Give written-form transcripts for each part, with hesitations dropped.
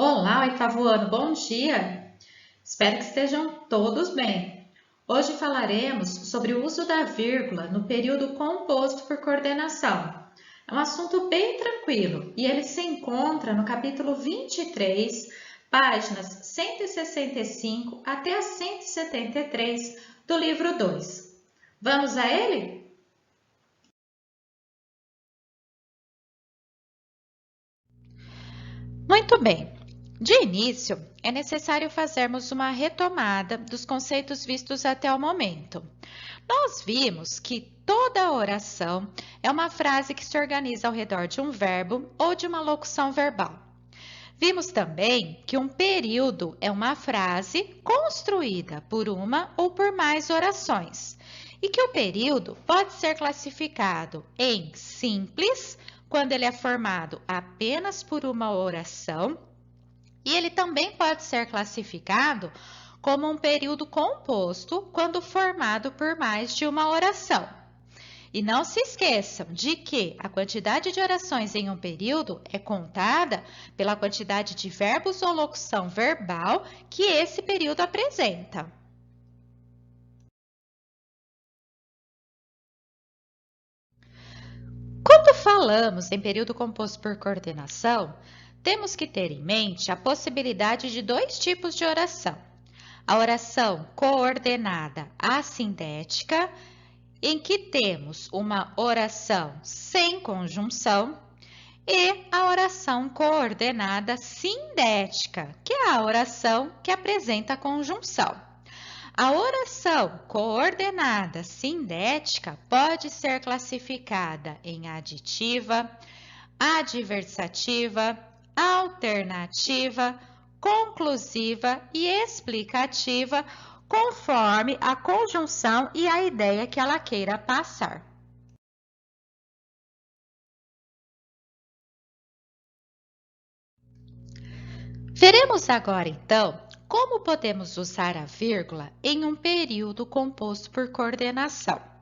Olá, oitavo ano, bom dia! Espero que estejam todos bem. Hoje falaremos sobre o uso da vírgula no período composto por coordenação. É um assunto bem tranquilo e ele se encontra no capítulo 23, páginas 165 até a 173 do livro 2. Vamos a ele? Muito bem. De início, é necessário fazermos uma retomada dos conceitos vistos até o momento. Nós vimos que toda oração é uma frase que se organiza ao redor de um verbo ou de uma locução verbal. Vimos também que um período é uma frase construída por uma ou por mais orações e que o período pode ser classificado em simples, quando ele é formado apenas por uma oração, e ele também pode ser classificado como um período composto quando formado por mais de uma oração. E não se esqueçam de que a quantidade de orações em um período é contada pela quantidade de verbos ou locução verbal que esse período apresenta. Quando falamos em período composto por coordenação, temos que ter em mente a possibilidade de dois tipos de oração. A oração coordenada assindética, em que temos uma oração sem conjunção, e a oração coordenada sindética, que é a oração que apresenta conjunção. A oração coordenada sindética pode ser classificada em aditiva, adversativa, alternativa, conclusiva e explicativa, conforme a conjunção e a ideia que ela queira passar. Veremos agora, então, como podemos usar a vírgula em um período composto por coordenação.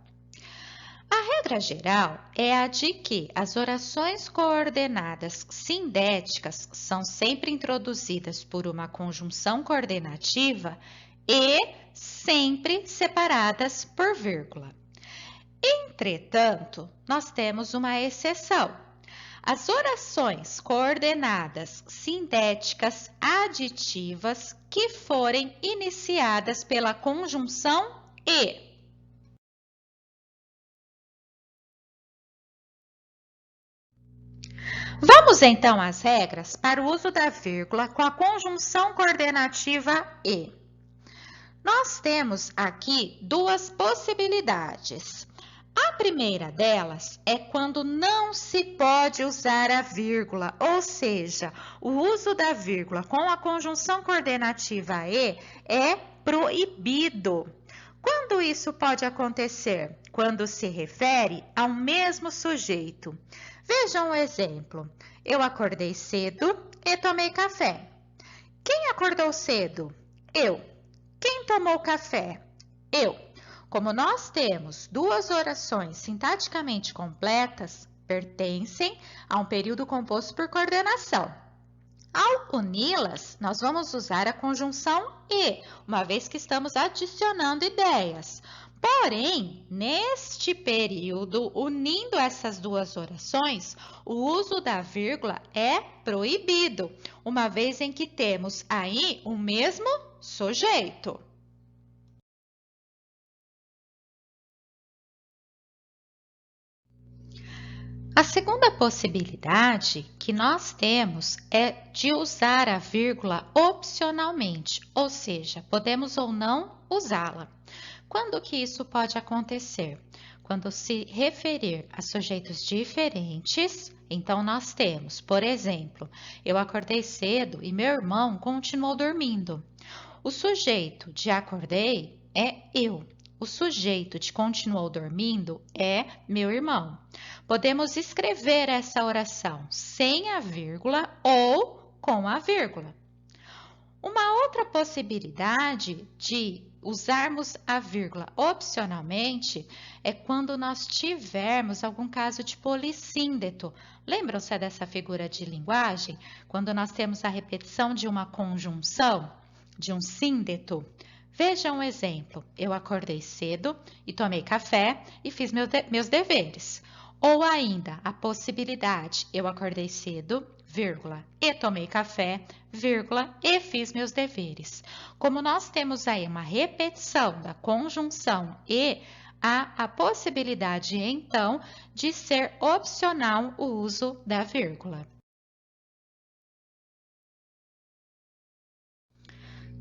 A regra geral é a de que as orações coordenadas sindéticas são sempre introduzidas por uma conjunção coordenativa e sempre separadas por vírgula. Entretanto, nós temos uma exceção. As orações coordenadas sindéticas aditivas que forem iniciadas pela conjunção e. Vamos então às regras para o uso da vírgula com a conjunção coordenativa e. Nós temos aqui duas possibilidades. A primeira delas é quando não se pode usar a vírgula, ou seja, o uso da vírgula com a conjunção coordenativa e é proibido. Quando isso pode acontecer? Quando se refere ao mesmo sujeito. Vejam um exemplo. Eu acordei cedo e tomei café. Quem acordou cedo? Eu. Quem tomou café? Eu. Como nós temos duas orações sintaticamente completas, pertencem a um período composto por coordenação. Ao uni-las, nós vamos usar a conjunção e, uma vez que estamos adicionando ideias. Porém, neste período, unindo essas duas orações, o uso da vírgula é proibido, uma vez em que temos aí o mesmo sujeito. A segunda possibilidade que nós temos é de usar a vírgula opcionalmente, ou seja, podemos ou não usá-la. Quando que isso pode acontecer? Quando se referir a sujeitos diferentes, então nós temos, por exemplo, eu acordei cedo e meu irmão continuou dormindo. O sujeito de acordei é eu. O sujeito de continuou dormindo é meu irmão. Podemos escrever essa oração sem a vírgula ou com a vírgula. Uma outra possibilidade de usarmos a vírgula opcionalmente é quando nós tivermos algum caso de polissíndeto. Lembram-se dessa figura de linguagem? Quando nós temos a repetição de uma conjunção, de um síndeto. Veja um exemplo. Eu acordei cedo e tomei café e fiz meus deveres. Ou ainda, a possibilidade, eu acordei cedo, vírgula, e tomei café, vírgula, e fiz meus deveres. Como nós temos aí uma repetição da conjunção e, há a possibilidade, então, de ser opcional o uso da vírgula.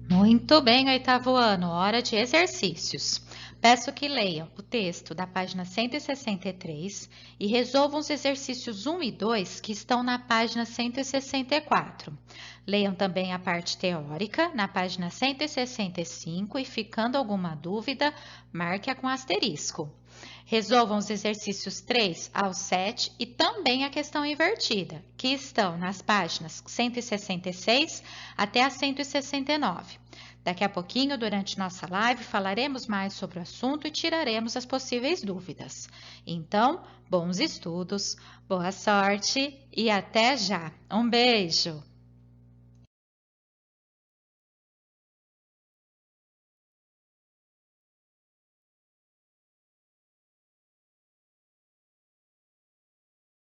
Muito bem, oitavo ano, hora de exercícios. Peço que leiam o texto da página 163 e resolvam os exercícios 1 e 2 que estão na página 164. Leiam também a parte teórica na página 165 e, ficando alguma dúvida, marque-a com asterisco. Resolvam os exercícios 3 ao 7 e também a questão invertida, que estão nas páginas 166 até a 169. Daqui a pouquinho, durante nossa live, falaremos mais sobre o assunto e tiraremos as possíveis dúvidas. Então, bons estudos, boa sorte e até já! Um beijo!